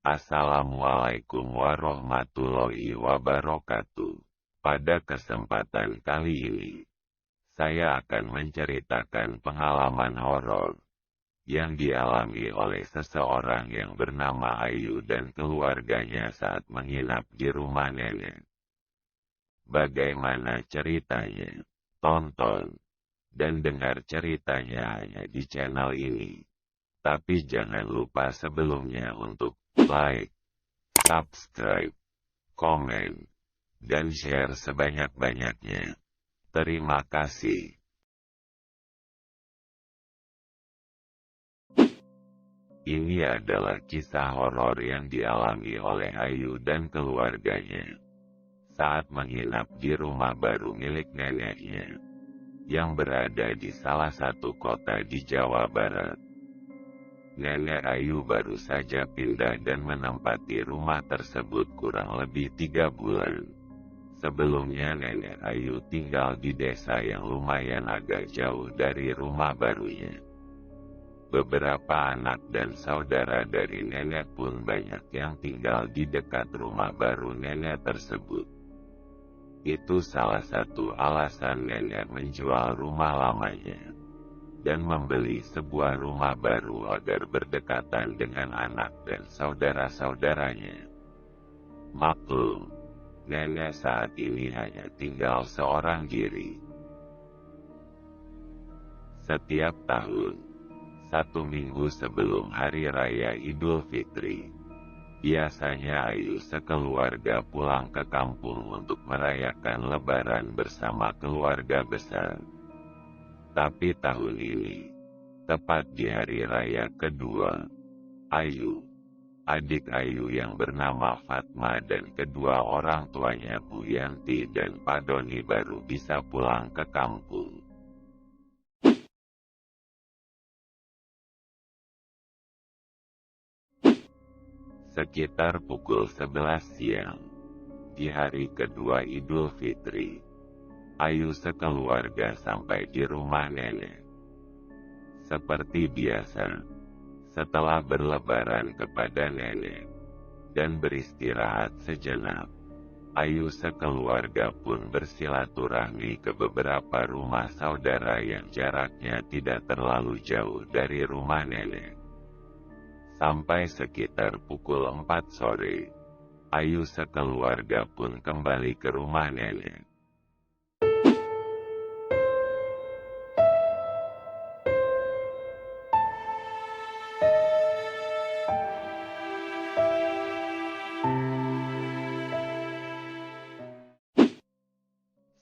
Assalamualaikum warahmatullahi wabarakatuh. Pada kesempatan kali ini, saya akan menceritakan pengalaman horor yang dialami oleh seseorang yang bernama Ayu dan keluarganya saat menginap di rumah nenek. Bagaimana ceritanya? Tonton dan dengar ceritanya hanya di channel ini. Tapi jangan lupa sebelumnya untuk like, subscribe, komen, dan share sebanyak-banyaknya. Terima kasih. Ini adalah kisah horor yang dialami oleh Ayu dan keluarganya saat menginap di rumah baru milik neneknya yang berada di salah satu kota di Jawa Barat. Nenek Ayu baru saja pindah dan menempati rumah tersebut kurang lebih 3 bulan. Sebelumnya Nenek Ayu tinggal di desa yang lumayan agak jauh dari rumah barunya. Beberapa anak dan saudara dari nenek pun banyak yang tinggal di dekat rumah baru nenek tersebut. Itu salah satu alasan nenek menjual rumah lamanya dan membeli sebuah rumah baru agar berdekatan dengan anak dan saudara-saudaranya. Maklum, nenek saat ini hanya tinggal seorang diri. Setiap tahun, 1 minggu sebelum Hari Raya Idul Fitri, biasanya Ayu sekeluarga pulang ke kampung untuk merayakan Lebaran bersama keluarga besar. Tapi tahun ini, tepat di hari raya kedua, Ayu, adik Ayu yang bernama Fatma dan kedua orang tuanya Bu Yanti dan Pak Doni baru bisa pulang ke kampung. Sekitar pukul 11 siang, di hari kedua Idul Fitri, Ayu sekeluarga sampai di rumah nenek. Seperti biasa, setelah berlebaran kepada nenek dan beristirahat sejenak, Ayu sekeluarga pun bersilaturahmi ke beberapa rumah saudara yang jaraknya tidak terlalu jauh dari rumah nenek. Sampai sekitar pukul 4 sore, Ayu sekeluarga pun kembali ke rumah nenek.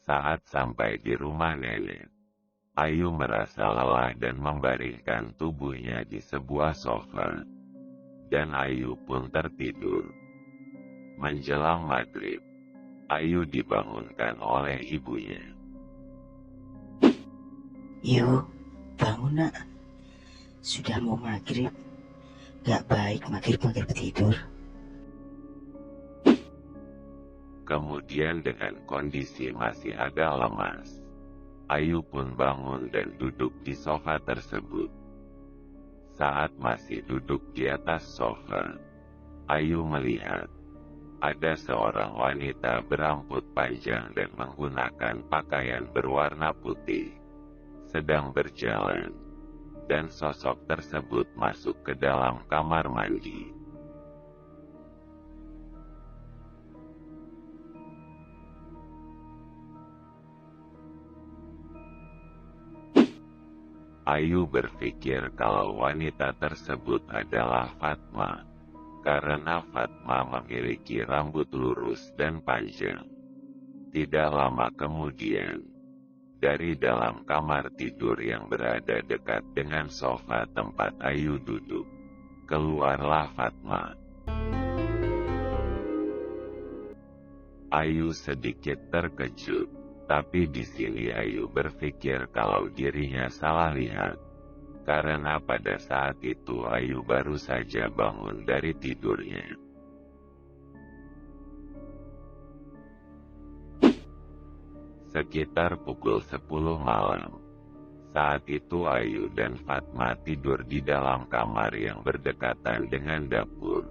Saat sampai di rumah nenek, Ayu merasa lelah dan membaringkan tubuhnya di sebuah sofa. Dan Ayu pun tertidur. Menjelang maghrib, Ayu dibangunkan oleh ibunya. Yu, bangun nak. Sudah mau maghrib. Gak baik maghrib tidur. Kemudian dengan kondisi masih agak lemas, Ayu pun bangun dan duduk di sofa tersebut. Saat masih duduk di atas sofa, Ayu melihat ada seorang wanita berambut panjang dan menggunakan pakaian berwarna putih sedang berjalan, dan sosok tersebut masuk ke dalam kamar mandi. Ayu berpikir kalau wanita tersebut adalah Fatma, karena Fatma memiliki rambut lurus dan panjang. Tidak lama kemudian, dari dalam kamar tidur yang berada dekat dengan sofa tempat Ayu duduk, keluarlah Fatma. Ayu sedikit terkejut. Tapi di sini Ayu berpikir kalau dirinya salah lihat, karena pada saat itu Ayu baru saja bangun dari tidurnya. Sekitar pukul 10 malam, saat itu Ayu dan Fatma tidur di dalam kamar yang berdekatan dengan dapur.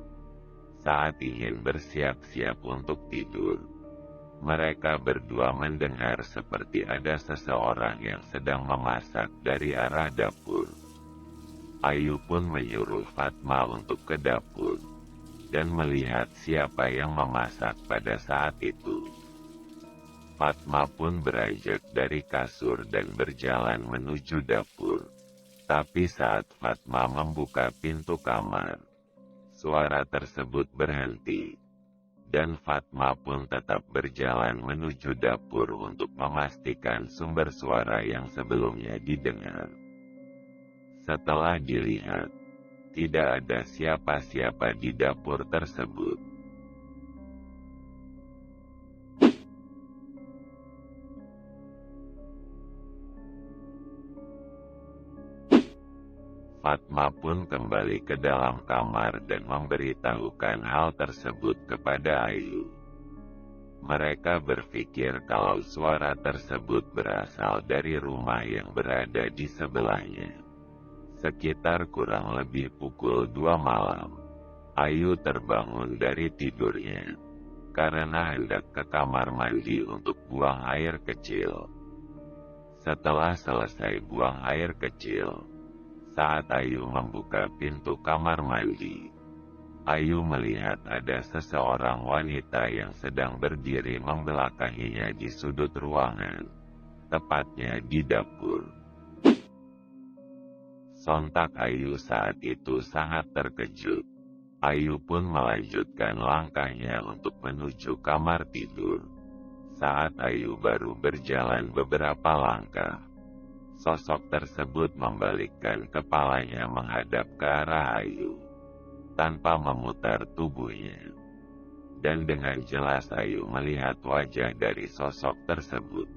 Saat ingin bersiap-siap untuk tidur, mereka berdua mendengar seperti ada seseorang yang sedang memasak dari arah dapur. Ayu pun menyuruh Fatma untuk ke dapur dan melihat siapa yang memasak pada saat itu. Fatma pun beranjak dari kasur dan berjalan menuju dapur. Tapi saat Fatma membuka pintu kamar, suara tersebut berhenti. Dan Fatma pun tetap berjalan menuju dapur untuk memastikan sumber suara yang sebelumnya didengar. Setelah dilihat, tidak ada siapa-siapa di dapur tersebut. Fatma pun kembali ke dalam kamar dan memberitahukan hal tersebut kepada Ayu. Mereka berpikir kalau suara tersebut berasal dari rumah yang berada di sebelahnya. Sekitar kurang lebih pukul 2 malam, Ayu terbangun dari tidurnya karena hendak ke kamar mandi untuk buang air kecil. Setelah selesai buang air kecil, saat Ayu membuka pintu kamar mandi, Ayu melihat ada seseorang wanita yang sedang berdiri membelakanginya di sudut ruangan, tepatnya di dapur. Sontak Ayu saat itu sangat terkejut. Ayu pun melanjutkan langkahnya untuk menuju kamar tidur. Saat Ayu baru berjalan beberapa langkah, sosok tersebut membalikkan kepalanya menghadap ke arah Ayu, tanpa memutar tubuhnya. Dan dengan jelas Ayu melihat wajah dari sosok tersebut.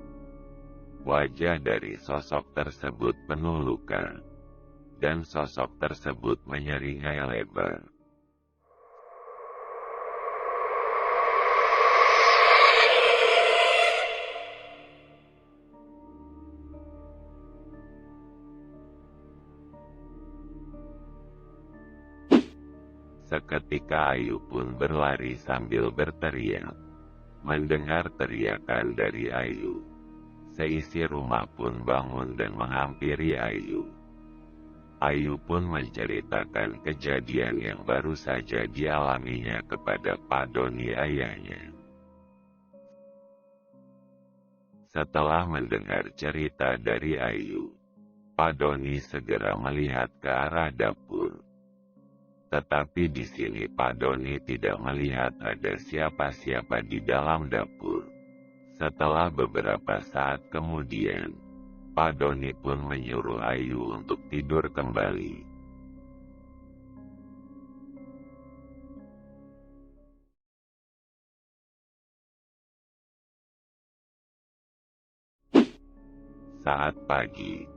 Wajah dari sosok tersebut penuh luka, dan sosok tersebut menyeringai lebar. Seketika Ayu pun berlari sambil berteriak. Mendengar teriakan dari Ayu, seisi rumah pun bangun dan menghampiri Ayu. Ayu pun menceritakan kejadian yang baru saja dialaminya kepada Pak Doni ayahnya. Setelah mendengar cerita dari Ayu, Pak Doni segera melihat ke arah dapur. Tetapi di sini Pak Doni tidak melihat ada siapa-siapa di dalam dapur. Setelah beberapa saat kemudian, Pak Doni pun menyuruh Ayu untuk tidur kembali. Saat pagi,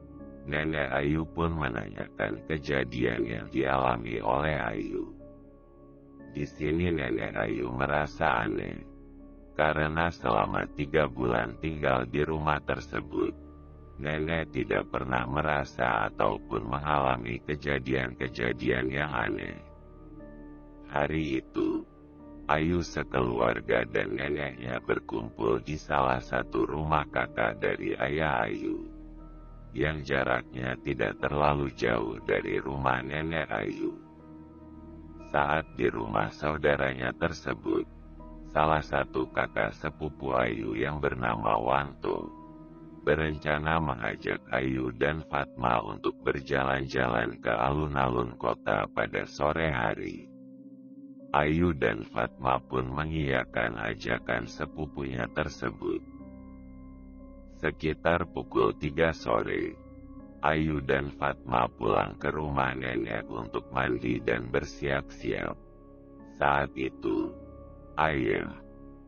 Nenek Ayu pun menanyakan kejadian yang dialami oleh Ayu. Di sini Nenek Ayu merasa aneh, karena selama 3 bulan tinggal di rumah tersebut, Nenek tidak pernah merasa ataupun mengalami kejadian-kejadian yang aneh. Hari itu, Ayu sekeluarga dan neneknya berkumpul di salah satu rumah kakak dari ayah Ayu, yang jaraknya tidak terlalu jauh dari rumah Nenek Ayu. Saat di rumah saudaranya tersebut, salah satu kakak sepupu Ayu yang bernama Wanto, berencana mengajak Ayu dan Fatma untuk berjalan-jalan ke alun-alun kota pada sore hari. Ayu dan Fatma pun mengiyakan ajakan sepupunya tersebut. Sekitar pukul 3 sore, Ayu dan Fatma pulang ke rumah nenek untuk mandi dan bersiap-siap. Saat itu, ayah,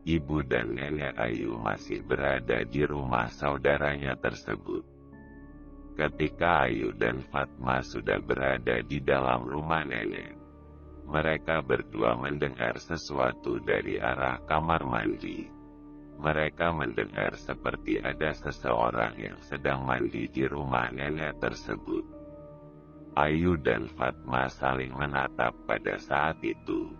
ibu dan nenek Ayu masih berada di rumah saudaranya tersebut. Ketika Ayu dan Fatma sudah berada di dalam rumah nenek, mereka berdua mendengar sesuatu dari arah kamar mandi. Mereka mendengar seperti ada seseorang yang sedang mandi di rumah nenek tersebut. Ayu dan Fatma saling menatap pada saat itu.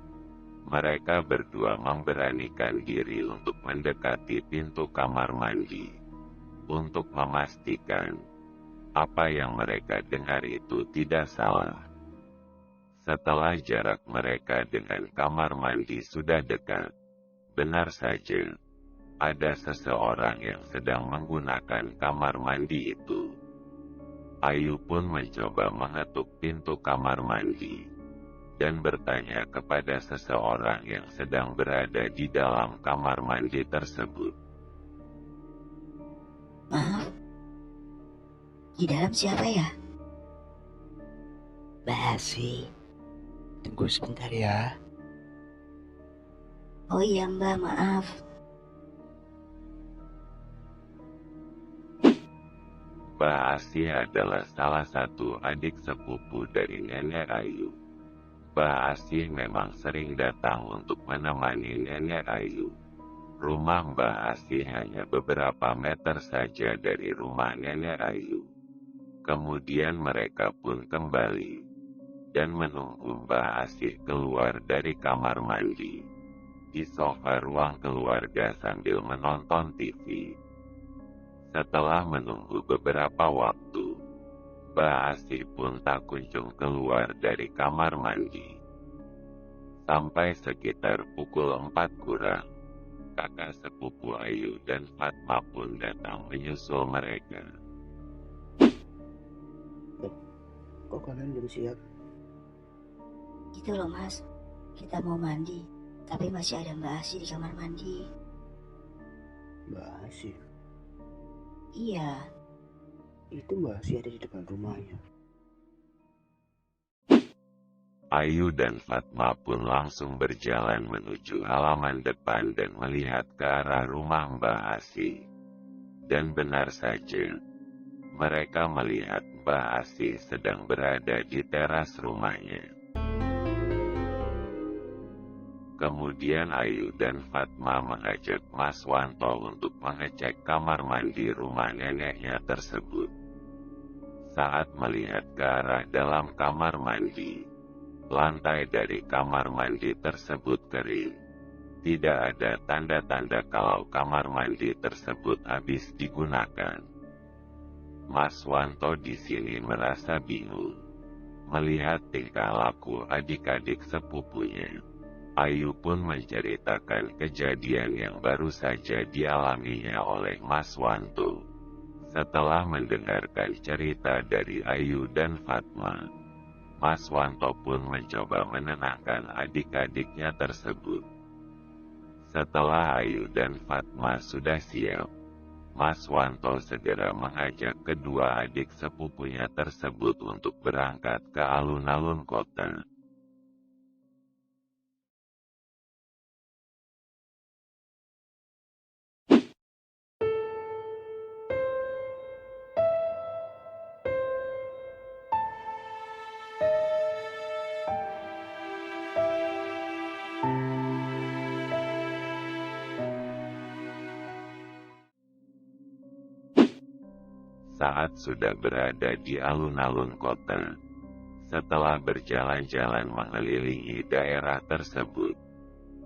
Mereka berdua memberanikan diri untuk mendekati pintu kamar mandi, untuk memastikan apa yang mereka dengar itu tidak salah. Setelah jarak mereka dengan kamar mandi sudah dekat, benar saja, ada seseorang yang sedang menggunakan kamar mandi itu. Ayu pun mencoba mengetuk pintu kamar mandi, dan bertanya kepada seseorang yang sedang berada di dalam kamar mandi tersebut. Maaf, di dalam siapa ya? Mbak Asih, tunggu sebentar ya. Oh iya Mbak, maaf. Mbak Asih adalah salah satu adik sepupu dari Nenek Ayu. Mbak Asih memang sering datang untuk menemani Nenek Ayu. Rumah Mbak Asih hanya beberapa meter saja dari rumah Nenek Ayu. Kemudian mereka pun kembali dan menunggu Mbak Asih keluar dari kamar mandi di sofa ruang keluarga sambil menonton TV. Setelah menunggu beberapa waktu, Mbak Asih pun tak kunjung keluar dari kamar mandi. Sampai sekitar pukul 4 kurang, kakak sepupu Ayu dan Fatma pun datang menyusul mereka. Kok kalian belum siap? Gitu loh Mas, kita mau mandi, tapi masih ada Mbak Asih di kamar mandi. Mbak Asih? Iya, Itu Mbak Asih ada di depan rumahnya. Ayu dan Fatma pun langsung berjalan menuju halaman depan dan melihat ke arah rumah Mbak Asih. Dan benar saja, mereka melihat Mbak Asih sedang berada di teras rumahnya. Kemudian Ayu dan Fatma mengajak Mas Wanto untuk mengecek kamar mandi rumah neneknya tersebut. Saat melihat ke arah dalam kamar mandi, lantai dari kamar mandi tersebut kering. Tidak ada tanda-tanda kalau kamar mandi tersebut habis digunakan. Mas Wanto di sini merasa bingung melihat tingkah laku adik-adik sepupunya. Ayu pun menceritakan kejadian yang baru saja dialaminya oleh Mas Wanto. Setelah mendengarkan cerita dari Ayu dan Fatma, Mas Wanto pun mencoba menenangkan adik-adiknya tersebut. Setelah Ayu dan Fatma sudah siap, Mas Wanto segera mengajak kedua adik sepupunya tersebut untuk berangkat ke alun-alun kota. Saat sudah berada di alun-alun kota, setelah berjalan-jalan mengelilingi daerah tersebut,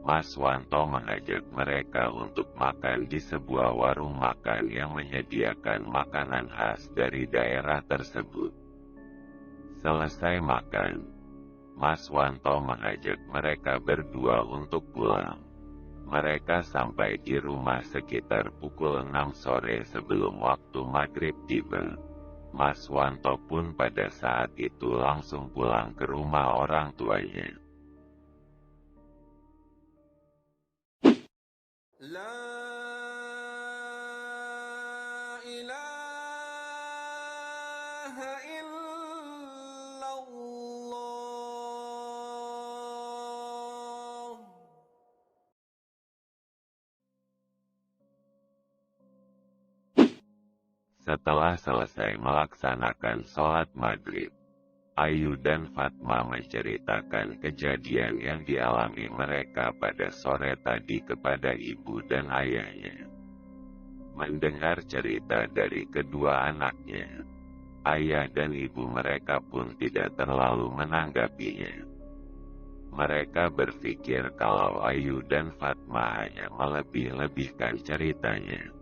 Mas Wanto mengajak mereka untuk makan di sebuah warung makan yang menyediakan makanan khas dari daerah tersebut. Selesai makan, Mas Wanto mengajak mereka berdua untuk pulang. Mereka sampai di rumah sekitar pukul 6 sore sebelum waktu maghrib tiba. Mas Wanto pun pada saat itu langsung pulang ke rumah orang tuanya. Setelah selesai melaksanakan sholat maghrib, Ayu dan Fatma menceritakan kejadian yang dialami mereka pada sore tadi kepada ibu dan ayahnya. Mendengar cerita dari kedua anaknya, ayah dan ibu mereka pun tidak terlalu menanggapinya. Mereka berpikir kalau Ayu dan Fatma hanya melebih-lebihkan ceritanya.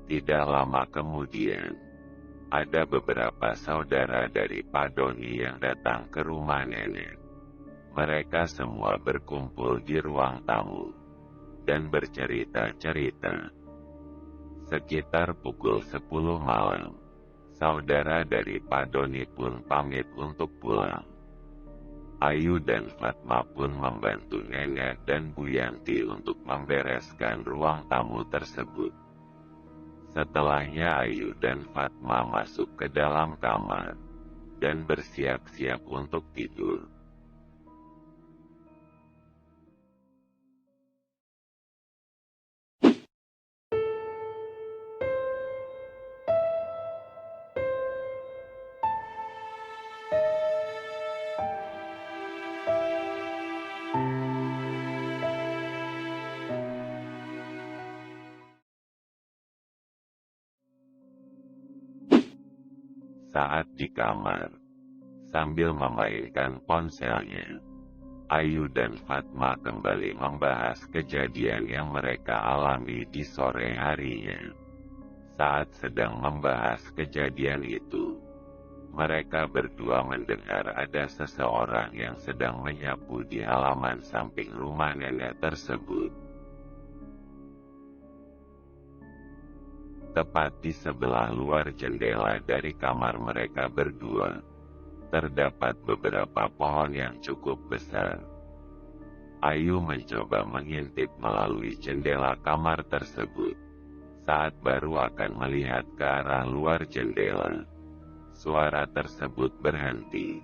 Tidak lama kemudian, ada beberapa saudara dari Pak Doni yang datang ke rumah nenek. Mereka semua berkumpul di ruang tamu dan bercerita-cerita. Sekitar pukul 10 malam, saudara dari Pak Doni pun pamit untuk pulang. Ayu dan Fatma pun membantu nenek dan Bu Yanti untuk membereskan ruang tamu tersebut. Setelahnya Ayu dan Fatma masuk ke dalam kamar dan bersiap-siap untuk tidur. Saat di kamar, sambil memainkan ponselnya, Ayu dan Fatma kembali membahas kejadian yang mereka alami di sore harinya. Saat sedang membahas kejadian itu, mereka berdua mendengar ada seseorang yang sedang menyapu di halaman samping rumah nenek tersebut. Tepat di sebelah luar jendela dari kamar mereka berdua, terdapat beberapa pohon yang cukup besar. Ayu mencoba mengintip melalui jendela kamar tersebut. Saat baru akan melihat ke arah luar jendela, suara tersebut berhenti.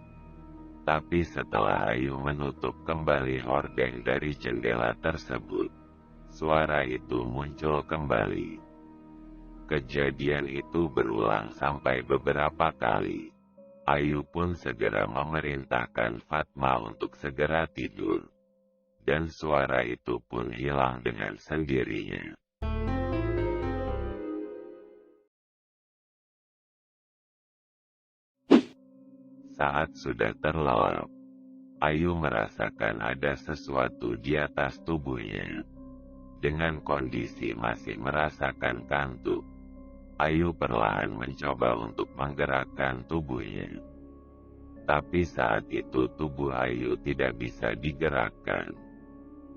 Tapi setelah Ayu menutup kembali hordeng dari jendela tersebut, suara itu muncul kembali. Kejadian itu berulang sampai beberapa kali. Ayu pun segera memerintahkan Fatma untuk segera tidur. Dan suara itu pun hilang dengan sendirinya. Saat sudah terlelap, Ayu merasakan ada sesuatu di atas tubuhnya. Dengan kondisi masih merasakan kantuk, Ayu perlahan mencoba untuk menggerakkan tubuhnya. Tapi saat itu tubuh Ayu tidak bisa digerakkan.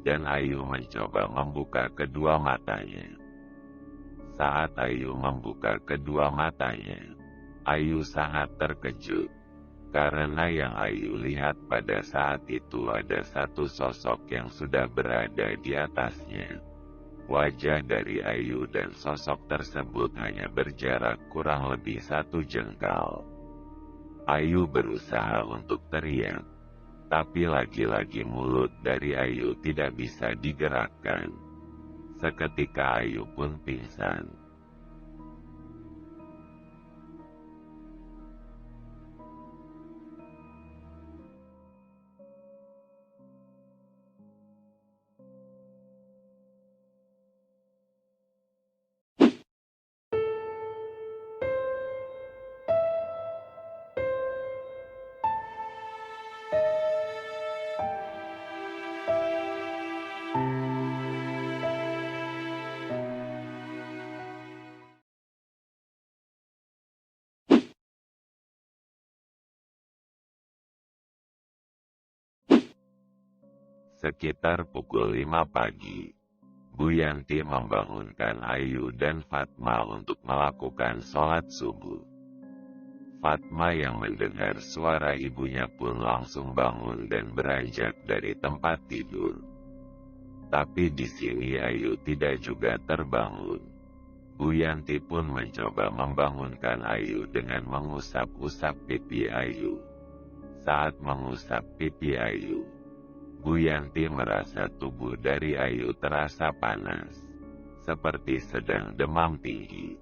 Dan Ayu mencoba membuka kedua matanya. Saat Ayu membuka kedua matanya, Ayu sangat terkejut. Karena yang Ayu lihat pada saat itu ada satu sosok yang sudah berada di atasnya. Wajah dari Ayu dan sosok tersebut hanya berjarak kurang lebih 1 jengkal. Ayu berusaha untuk teriak, tapi lagi-lagi mulut dari Ayu tidak bisa digerakkan. Seketika Ayu pun pingsan. Sekitar pukul 5 pagi, Bu Yanti membangunkan Ayu dan Fatma untuk melakukan sholat subuh. Fatma yang mendengar suara ibunya pun langsung bangun dan beranjak dari tempat tidur. Tapi di sini Ayu tidak juga terbangun. Bu Yanti pun mencoba membangunkan Ayu dengan mengusap-usap pipi Ayu. Saat mengusap pipi Ayu, Bu Yanti merasa tubuh dari Ayu terasa panas, seperti sedang demam tinggi.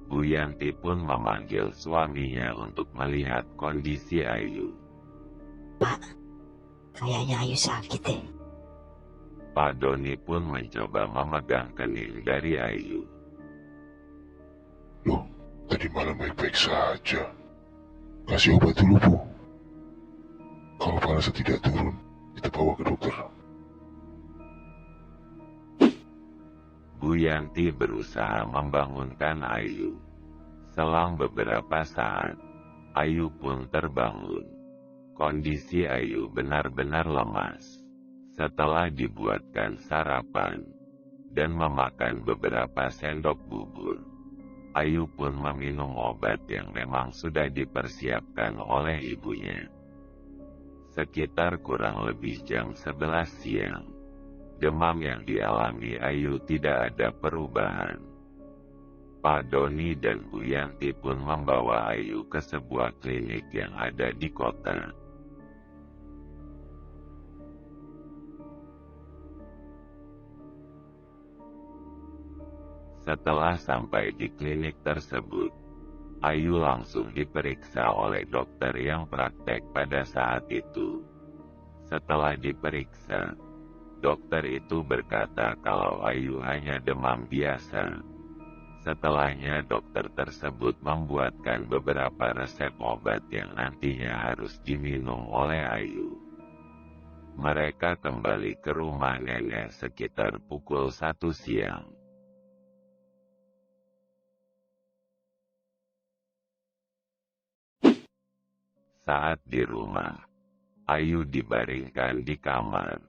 Bu Yanti pun memanggil suaminya untuk melihat kondisi Ayu. Pak, kayaknya Ayu sakit deh. Pak Doni pun mencoba memegang kening dari Ayu. Loh, tadi malam baik-baik saja. Kasih obat dulu, Bu. Kalau panasnya tidak turun, Kita bawa ke dokter. Bu Yanti berusaha membangunkan Ayu. Selang beberapa saat, Ayu pun terbangun. Kondisi Ayu benar-benar lemas. Setelah dibuatkan sarapan dan memakan beberapa sendok bubur, Ayu pun meminum obat yang memang sudah dipersiapkan oleh ibunya. Sekitar kurang lebih jam 11 siang. Demam yang dialami Ayu tidak ada perubahan. Pak Doni dan Bu Yanti pun membawa Ayu ke sebuah klinik yang ada di kota. Setelah sampai di klinik tersebut, Ayu langsung diperiksa oleh dokter yang praktek pada saat itu. Setelah diperiksa, dokter itu berkata kalau Ayu hanya demam biasa. Setelahnya dokter tersebut membuatkan beberapa resep obat yang nantinya harus diminum oleh Ayu. Mereka kembali ke rumah nenek sekitar pukul 1 siang. Saat di rumah, Ayu dibaringkan di kamar,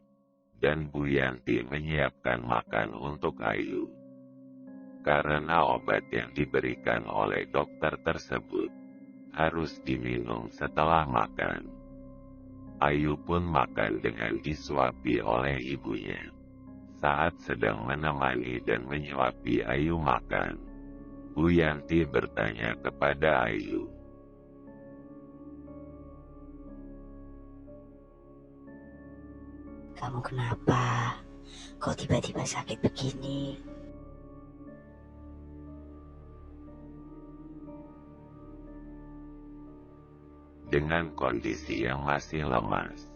dan Bu Yanti menyiapkan makan untuk Ayu. Karena obat yang diberikan oleh dokter tersebut harus diminum setelah makan, Ayu pun makan dengan disuapi oleh ibunya. Saat sedang menemani dan menyuapi Ayu makan, Bu Yanti bertanya kepada Ayu, Kamu kenapa? Kok tiba-tiba sakit begini? Dengan kondisi yang masih lemas,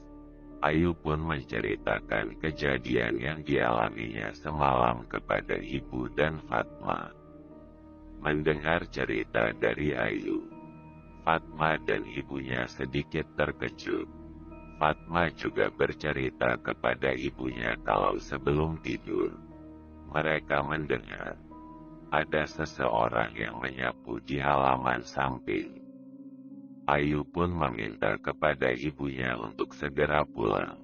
Ayu pun menceritakan kejadian yang dialaminya semalam kepada ibu dan Fatma. Mendengar cerita dari Ayu, Fatma dan ibunya sedikit terkejut. Fatma juga bercerita kepada ibunya kalau sebelum tidur, mereka mendengar ada seseorang yang menyapu di halaman samping. Ayu pun meminta kepada ibunya untuk segera pulang.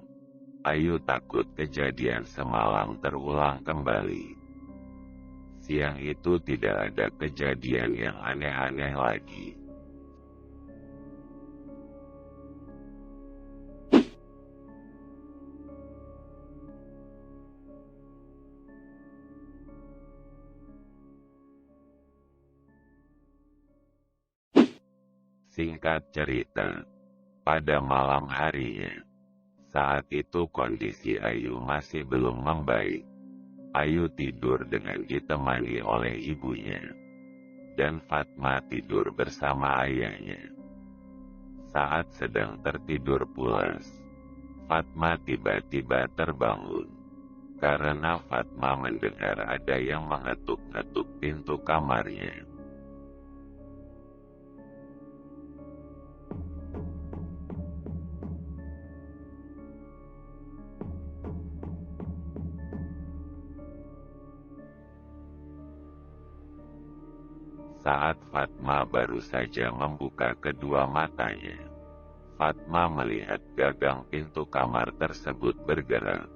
Ayu takut kejadian semalam terulang kembali. Siang itu tidak ada kejadian yang aneh-aneh lagi. Singkat cerita, pada malam harinya, saat itu kondisi Ayu masih belum membaik. Ayu tidur dengan ditemani oleh ibunya, dan Fatma tidur bersama ayahnya. Saat sedang tertidur pulas, Fatma tiba-tiba terbangun, karena Fatma mendengar ada yang mengetuk-ngetuk pintu kamarnya. Saat Fatma baru saja membuka kedua matanya, Fatma melihat gagang pintu kamar tersebut bergerak,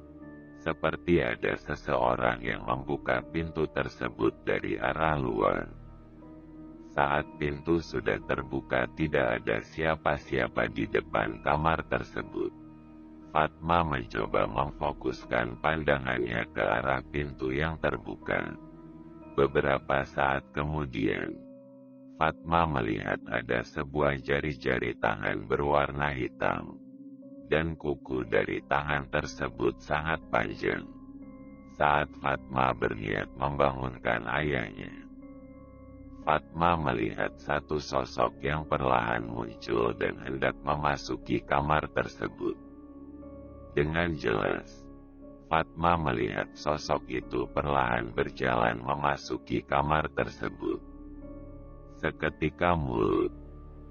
seperti ada seseorang yang membuka pintu tersebut dari arah luar. Saat pintu sudah terbuka tidak ada siapa-siapa di depan kamar tersebut. Fatma mencoba memfokuskan pandangannya ke arah pintu yang terbuka. Beberapa saat kemudian, Fatma melihat ada sebuah jari-jari tangan berwarna hitam, dan kuku dari tangan tersebut sangat panjang. Saat Fatma berniat membangunkan ayahnya, Fatma melihat satu sosok yang perlahan muncul dan hendak memasuki kamar tersebut. Dengan jelas, Fatma melihat sosok itu perlahan berjalan memasuki kamar tersebut. Seketika mulut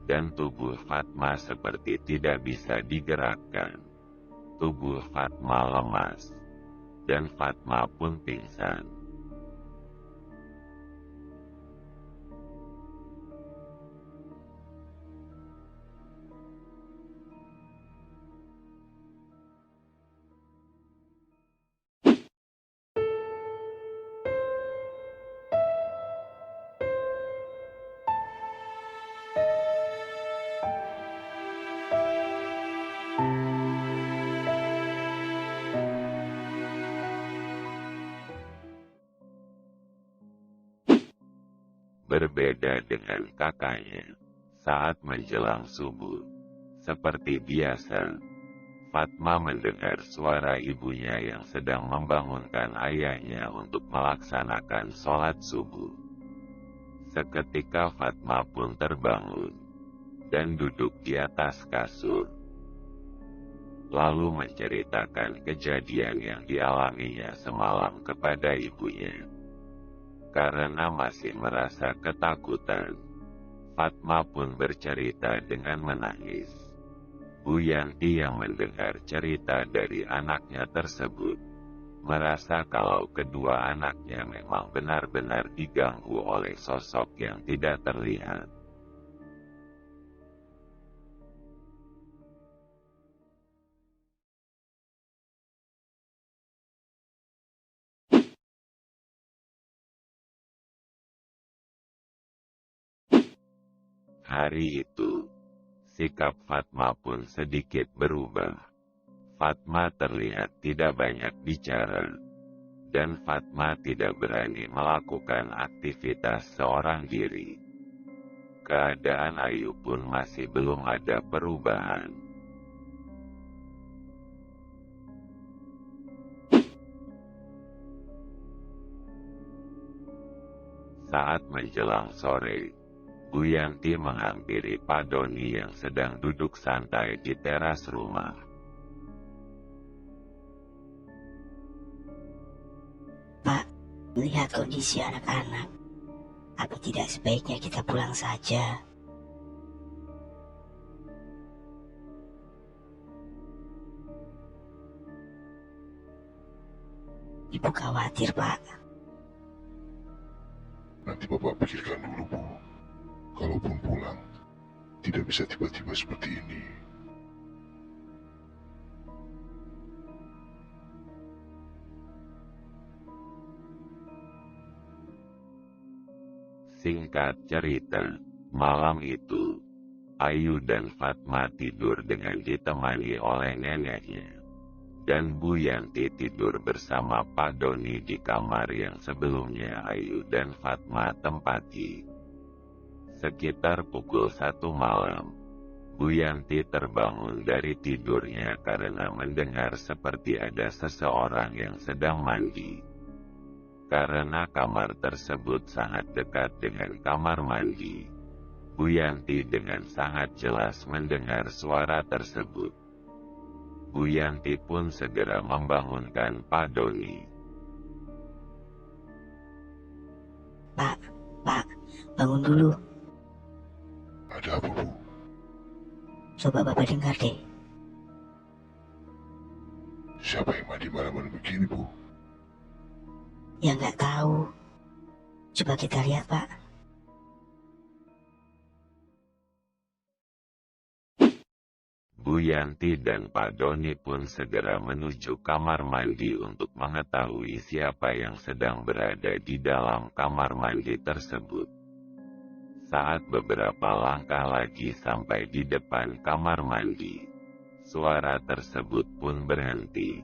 dan tubuh Fatma seperti tidak bisa digerakkan. Tubuh Fatma lemas, dan Fatma pun pingsan. Berbeda dengan kakaknya, saat menjelang subuh, seperti biasa, Fatma mendengar suara ibunya yang sedang membangunkan ayahnya untuk melaksanakan sholat subuh. Seketika Fatma pun terbangun, dan duduk di atas kasur. Lalu menceritakan kejadian yang dialaminya semalam kepada ibunya. Karena masih merasa ketakutan, Fatma pun bercerita dengan menangis. Bu Yanti yang mendengar cerita dari anaknya tersebut, merasa kalau kedua anaknya memang benar-benar diganggu oleh sosok yang tidak terlihat. Hari itu, sikap Fatma pun sedikit berubah. Fatma terlihat tidak banyak bicara, dan Fatma tidak berani melakukan aktivitas seorang diri. Keadaan Ayu pun masih belum ada perubahan. Saat menjelang sore, Bu Yanti menghampiri Pak Doni yang sedang duduk santai di teras rumah. Pak, melihat kondisi anak-anak, apa tidak sebaiknya kita pulang saja? Ibu khawatir, Pak. Nanti Bapak pikirkan dulu, Bu. Kalaupun pulang, tidak bisa tiba-tiba seperti ini. Singkat cerita, malam itu, Ayu dan Fatma tidur dengan ditemani oleh neneknya. Dan Bu Yanti tidur bersama Pak Doni di kamar yang sebelumnya Ayu dan Fatma tempati. Sekitar pukul 1 malam, Bu Yanti terbangun dari tidurnya karena mendengar seperti ada seseorang yang sedang mandi. Karena kamar tersebut sangat dekat dengan kamar mandi, Bu Yanti dengan sangat jelas mendengar suara tersebut. Bu Yanti pun segera membangunkan Pak Doni. Pak, bangun dulu. Ada apa, Bu? Coba Bapak dengar deh. Siapa yang mandi malam-malam begini, Bu? Ya nggak tahu. Coba kita lihat, Pak. Bu Yanti dan Pak Doni pun segera menuju kamar mandi untuk mengetahui siapa yang sedang berada di dalam kamar mandi tersebut. Saat beberapa langkah lagi sampai di depan kamar mandi, suara tersebut pun berhenti.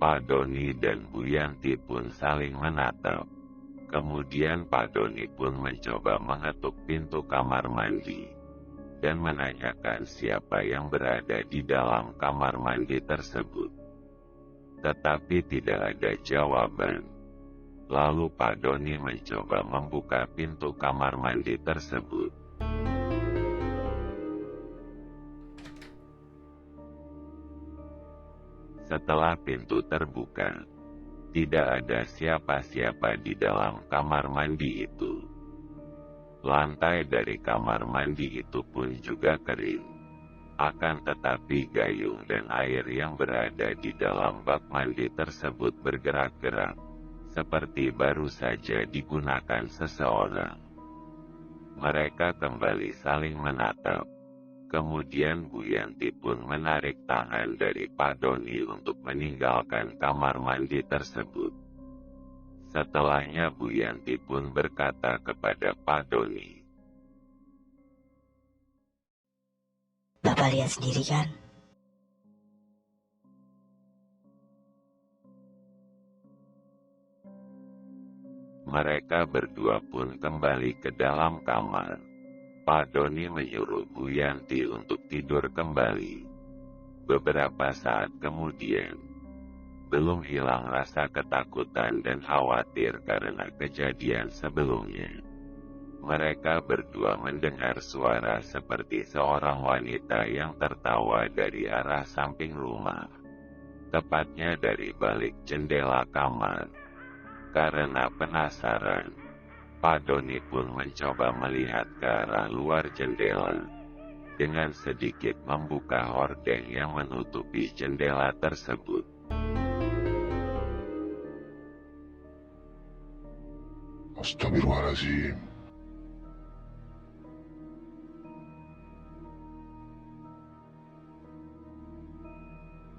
Pak Doni dan Bu Yanti pun saling menatap. Kemudian Pak Doni pun mencoba mengetuk pintu kamar mandi dan menanyakan siapa yang berada di dalam kamar mandi tersebut. Tetapi tidak ada jawaban. Lalu Pak Doni mencoba membuka pintu kamar mandi tersebut. Setelah pintu terbuka, tidak ada siapa-siapa di dalam kamar mandi itu. Lantai dari kamar mandi itu pun juga kering. Akan tetapi gayung dan air yang berada di dalam bak mandi tersebut bergerak-gerak, seperti baru saja digunakan seseorang. Mereka kembali saling menatap. Kemudian Bu Yanti pun menarik tangan dari Pak Doni untuk meninggalkan kamar mandi tersebut. Setelahnya Bu Yanti pun berkata kepada Pak Doni, Bapak lihat sendiri kan? Mereka berdua pun kembali ke dalam kamar. Pak Doni menyuruh Bu Yanti untuk tidur kembali. Beberapa saat kemudian, belum hilang rasa ketakutan dan khawatir karena kejadian sebelumnya. Mereka berdua mendengar suara seperti seorang wanita yang tertawa dari arah samping rumah, tepatnya dari balik jendela kamar. Karena penasaran, Pak Doni pun mencoba melihat ke arah luar jendela, dengan sedikit membuka hordeng yang menutupi jendela tersebut. Astagfirullahaladzim.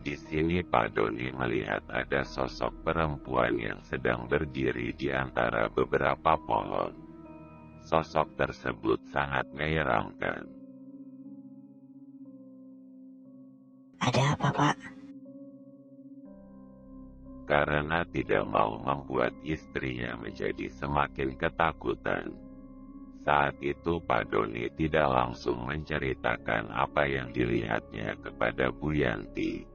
Di sini Pak Doni melihat ada sosok perempuan yang sedang berdiri di antara beberapa pohon. Sosok tersebut sangat menyeramkan. Ada apa, Pak? Karena tidak mau membuat istrinya menjadi semakin ketakutan. Saat itu Pak Doni tidak langsung menceritakan apa yang dilihatnya kepada Bu Yanti.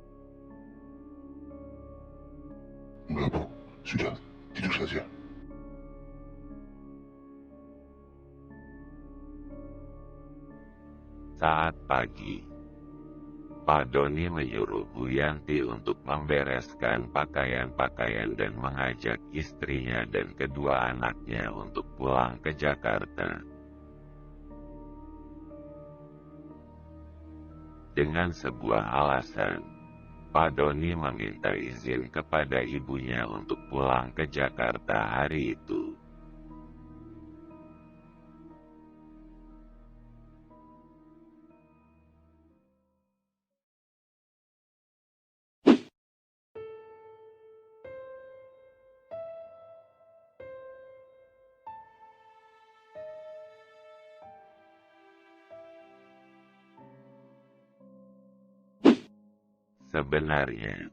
Enggak, Bu. Sudah, tidur saja. Saat pagi, Pak Doni menyuruh Bu Yanti untuk membereskan pakaian-pakaian dan mengajak istrinya dan kedua anaknya untuk pulang ke Jakarta. Dengan sebuah alasan, Pak Doni meminta izin kepada ibunya untuk pulang ke Jakarta hari itu. Sebenarnya,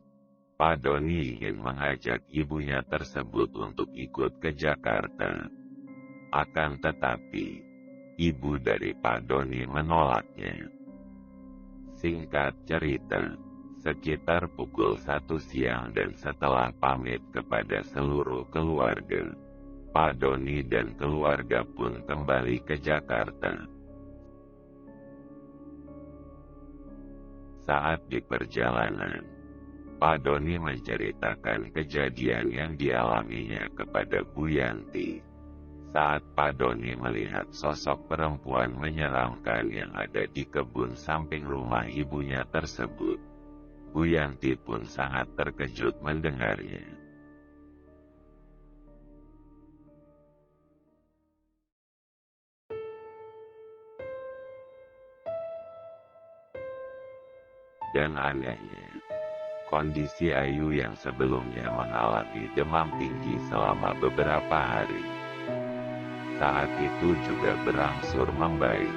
Pak Doni ingin mengajak ibunya tersebut untuk ikut ke Jakarta. Akan tetapi, ibu dari Pak Doni menolaknya. Singkat cerita, sekitar pukul 1 siang dan setelah pamit kepada seluruh keluarga, Pak Doni dan keluarga pun kembali ke Jakarta. Saat di perjalanan, Pak Doni menceritakan kejadian yang dialaminya kepada Bu Yanti. Saat Pak Doni melihat sosok perempuan menyeramkan yang ada di kebun samping rumah ibunya tersebut, Bu Yanti pun sangat terkejut mendengarnya. Dan anehnya, kondisi Ayu yang sebelumnya mengalami demam tinggi selama beberapa hari, saat itu juga berangsur membaik.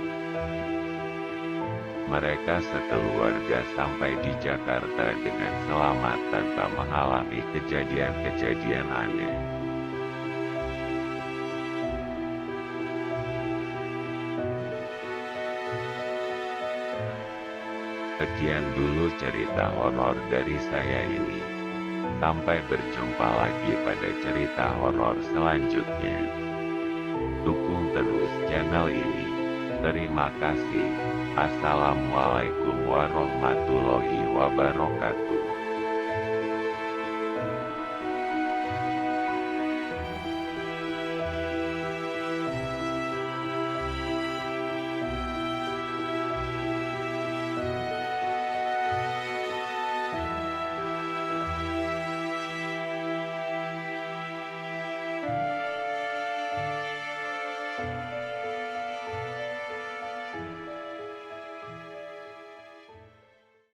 Mereka sekeluarga sampai di Jakarta dengan selamat tanpa mengalami kejadian-kejadian aneh. Sekian dulu cerita horor dari saya ini. Sampai berjumpa lagi pada cerita horor selanjutnya. Dukung terus channel ini. Terima kasih. Assalamualaikum warahmatullahi wabarakatuh.